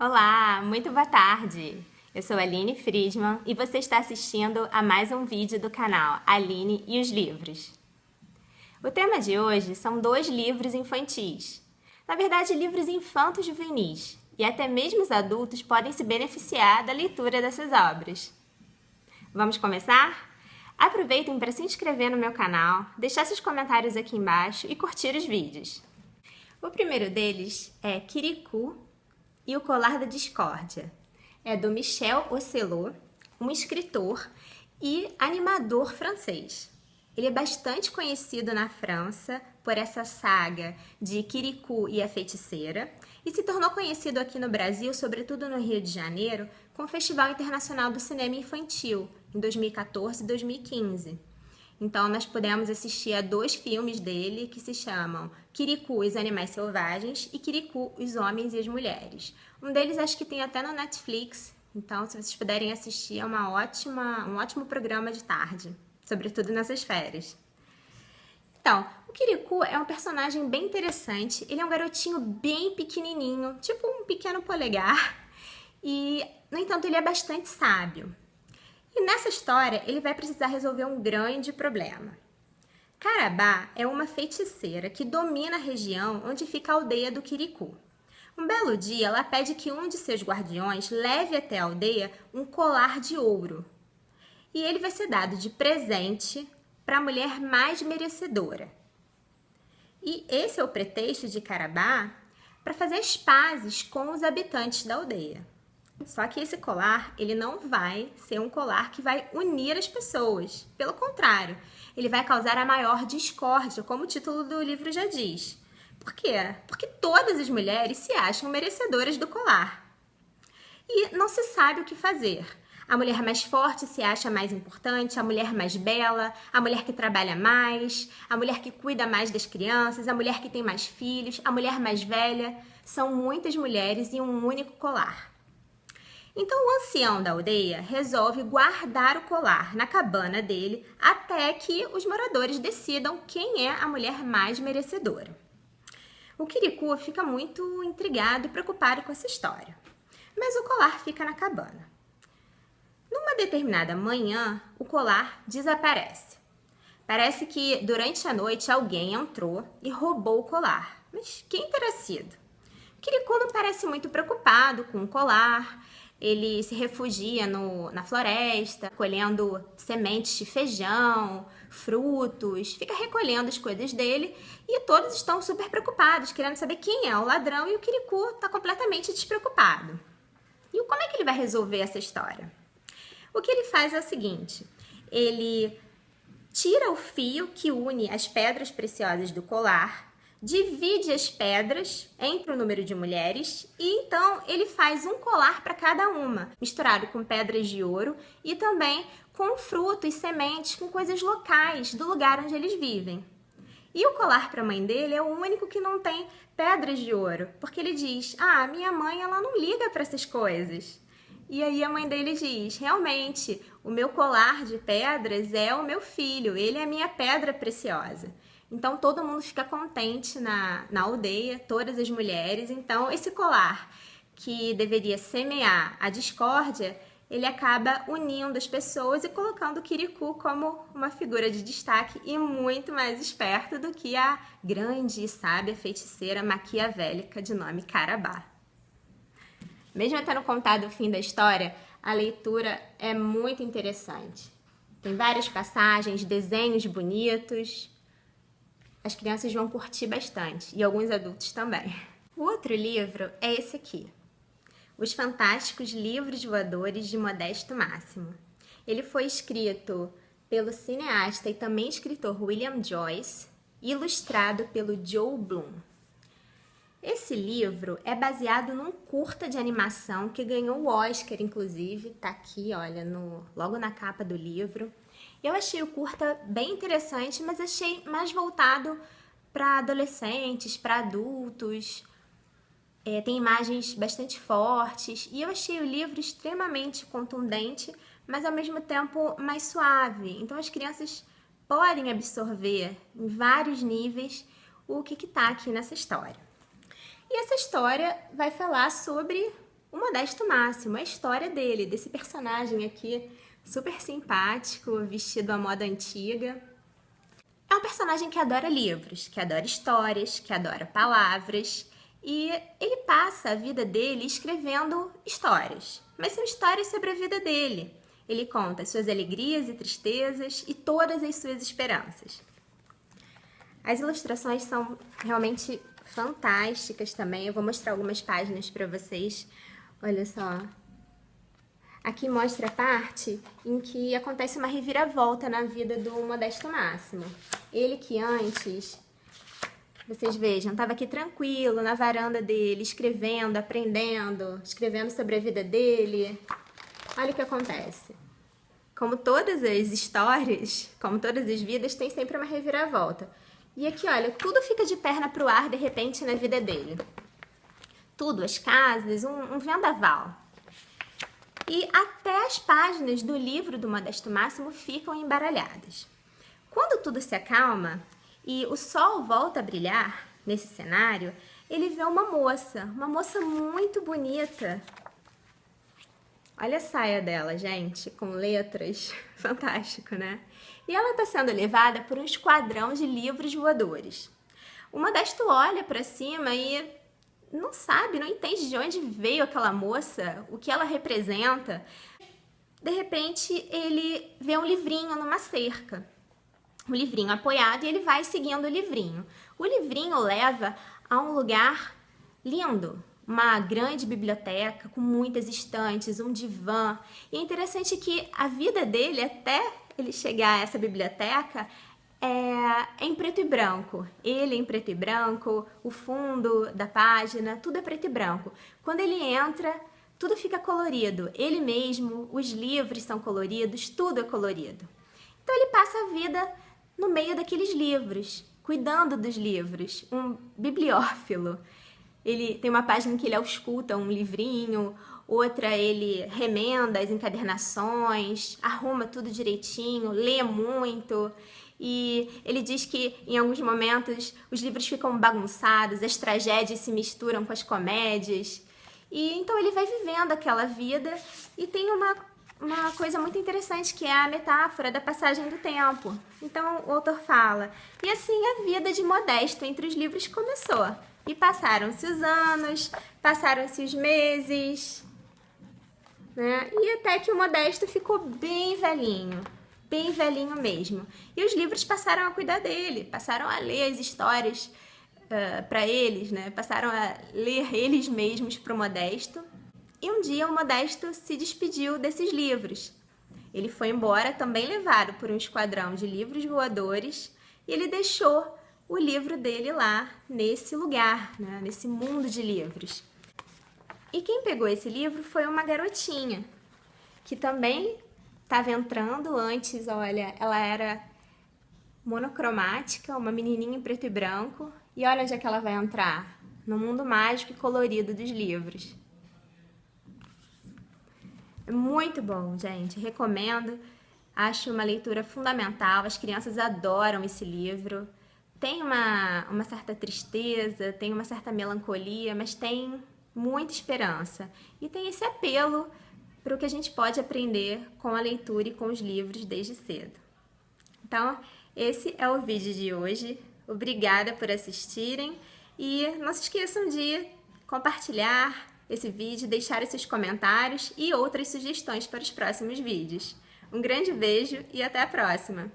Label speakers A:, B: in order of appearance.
A: Olá, muito boa tarde! Eu sou a Aline Friedman e você está assistindo a mais um vídeo do canal Aline e os Livros. O tema de hoje são 2 livros infantis. Na verdade, livros infanto-juvenis, e até mesmo os adultos podem se beneficiar da leitura dessas obras. Vamos começar? Aproveitem para se inscrever no meu canal, deixar seus comentários aqui embaixo e curtir os vídeos. O primeiro deles é Kirikou e o Colar da Discórdia. É do Michel Ocellot, um escritor e animador francês. Ele é bastante conhecido na França por essa saga de Kirikou e a Feiticeira e se tornou conhecido aqui no Brasil, sobretudo no Rio de Janeiro, com o Festival Internacional do Cinema Infantil, em 2014 e 2015. Então, nós pudemos assistir a 2 filmes dele que se chamam Kirikou e os Animais Selvagens e Kirikou, os Homens e as Mulheres. Um deles acho que tem até no Netflix, então se vocês puderem assistir é um ótimo programa de tarde, sobretudo nessas férias. Então, o Kirikou é um personagem bem interessante, ele é um garotinho bem pequenininho, tipo um pequeno polegar, e, no entanto, ele é bastante sábio. E nessa história, ele vai precisar resolver um grande problema. Karabá é uma feiticeira que domina a região onde fica a aldeia do Kirikou. Um belo dia, ela pede que um de seus guardiões leve até a aldeia um colar de ouro. E ele vai ser dado de presente para a mulher mais merecedora. E esse é o pretexto de Karabá para fazer as pazes com os habitantes da aldeia. Só que esse colar, ele não vai ser um colar que vai unir as pessoas. Pelo contrário, ele vai causar a maior discórdia, como o título do livro já diz. Por quê? Porque todas as mulheres se acham merecedoras do colar. E não se sabe o que fazer. A mulher mais forte se acha mais importante, a mulher mais bela, a mulher que trabalha mais, a mulher que cuida mais das crianças, a mulher que tem mais filhos, a mulher mais velha. São muitas mulheres e um único colar. Então o ancião da aldeia resolve guardar o colar na cabana dele até que os moradores decidam quem é a mulher mais merecedora. O Kirikou fica muito intrigado e preocupado com essa história, mas o colar fica na cabana. Numa determinada manhã, o colar desaparece. Parece que durante a noite alguém entrou e roubou o colar, mas quem terá sido? O Kirikou não parece muito preocupado com o colar. Ele se refugia na floresta, colhendo sementes de feijão, frutos, fica recolhendo as coisas dele e todos estão super preocupados, querendo saber quem é o ladrão, e o Kirikou está completamente despreocupado. E como é que ele vai resolver essa história? O que ele faz é o seguinte: ele tira o fio que une as pedras preciosas do colar, divide as pedras entre o número de mulheres e então ele faz um colar para cada uma, misturado com pedras de ouro e também com frutos, sementes, com coisas locais do lugar onde eles vivem. E o colar para a mãe dele é o único que não tem pedras de ouro, porque ele diz: "Ah, minha mãe ela não liga para essas coisas". E aí a mãe dele diz: "Realmente, o meu colar de pedras é o meu filho, ele é a minha pedra preciosa". Então, todo mundo fica contente na aldeia, todas as mulheres. Então, esse colar que deveria semear a discórdia, ele acaba unindo as pessoas e colocando o Kirikou como uma figura de destaque e muito mais esperto do que a grande e sábia feiticeira maquiavélica de nome Karabá. Mesmo tendo contado o fim da história, a leitura é muito interessante. Tem várias passagens, desenhos bonitos. As crianças vão curtir bastante, e alguns adultos também. O outro livro é esse aqui, Os Fantásticos Livros Voadores de Modesto Máximo. Ele foi escrito pelo cineasta e também escritor William Joyce e ilustrado pelo Joe Bloom. Esse livro é baseado num curta de animação que ganhou o Oscar, inclusive, tá aqui, olha, logo na capa do livro. Eu achei o curta bem interessante, mas achei mais voltado para adolescentes, para adultos. Tem imagens bastante fortes e eu achei o livro extremamente contundente, mas ao mesmo tempo mais suave. Então as crianças podem absorver em vários níveis o que está aqui nessa história. E essa história vai falar sobre o Modesto Máximo, a história dele, desse personagem aqui, super simpático, vestido à moda antiga. É um personagem que adora livros, que adora histórias, que adora palavras, e ele passa a vida dele escrevendo histórias, mas são histórias sobre a vida dele. Ele conta as suas alegrias e tristezas e todas as suas esperanças. As ilustrações são realmente fantásticas também. Eu vou mostrar algumas páginas para vocês. Olha só. Aqui mostra a parte em que acontece uma reviravolta na vida do Modesto Máximo. Ele que antes, vocês vejam, estava aqui tranquilo na varanda dele, escrevendo, aprendendo, escrevendo sobre a vida dele. Olha o que acontece. Como todas as histórias, como todas as vidas, tem sempre uma reviravolta. E aqui, olha, tudo fica de perna pro ar de repente na vida dele. Tudo, as casas, um vendaval. E até as páginas do livro do Modesto Máximo ficam embaralhadas. Quando tudo se acalma e o sol volta a brilhar nesse cenário, ele vê uma moça muito bonita. Olha a saia dela, gente, com letras, fantástico, né? E ela está sendo levada por um esquadrão de livros voadores. O Modesto olha para cima e não sabe, não entende de onde veio aquela moça, o que ela representa. De repente, ele vê um livrinho numa cerca. Um livrinho apoiado e ele vai seguindo o livrinho. O livrinho leva a um lugar lindo, uma grande biblioteca com muitas estantes, um divã. E é interessante que a vida dele, até ele chegar a essa biblioteca, é em preto e branco. Ele em preto e branco, o fundo da página, tudo é preto e branco. Quando ele entra, tudo fica colorido. Ele mesmo, os livros são coloridos, tudo é colorido. Então ele passa a vida no meio daqueles livros, cuidando dos livros, um bibliófilo. Ele tem uma página que ele ausculta um livrinho, outra ele remenda as encadernações, arruma tudo direitinho, lê muito. E ele diz que em alguns momentos os livros ficam bagunçados, as tragédias se misturam com as comédias. E então ele vai vivendo aquela vida e tem uma coisa muito interessante que é a metáfora da passagem do tempo. Então o autor fala, e assim a vida de Modesto entre os livros começou. E passaram-se os anos, passaram-se os meses, né? E até que o Modesto ficou bem velhinho mesmo. E os livros passaram a cuidar dele, passaram a ler as histórias para eles, né? Passaram a ler eles mesmos para o Modesto. E um dia o Modesto se despediu desses livros. Ele foi embora, também levado por um esquadrão de livros voadores, e ele deixou o livro dele lá, nesse lugar, né? Nesse mundo de livros. E quem pegou esse livro foi uma garotinha, que também estava entrando antes, olha, ela era monocromática, uma menininha em preto e branco, e olha onde é que ela vai entrar, no mundo mágico e colorido dos livros. É muito bom, gente, recomendo, acho uma leitura fundamental, as crianças adoram esse livro. Tem uma certa tristeza, tem uma certa melancolia, mas tem muita esperança. E tem esse apelo para o que a gente pode aprender com a leitura e com os livros desde cedo. Então, esse é o vídeo de hoje. Obrigada por assistirem e não se esqueçam de compartilhar esse vídeo, deixar os seus comentários e outras sugestões para os próximos vídeos. Um grande beijo e até a próxima!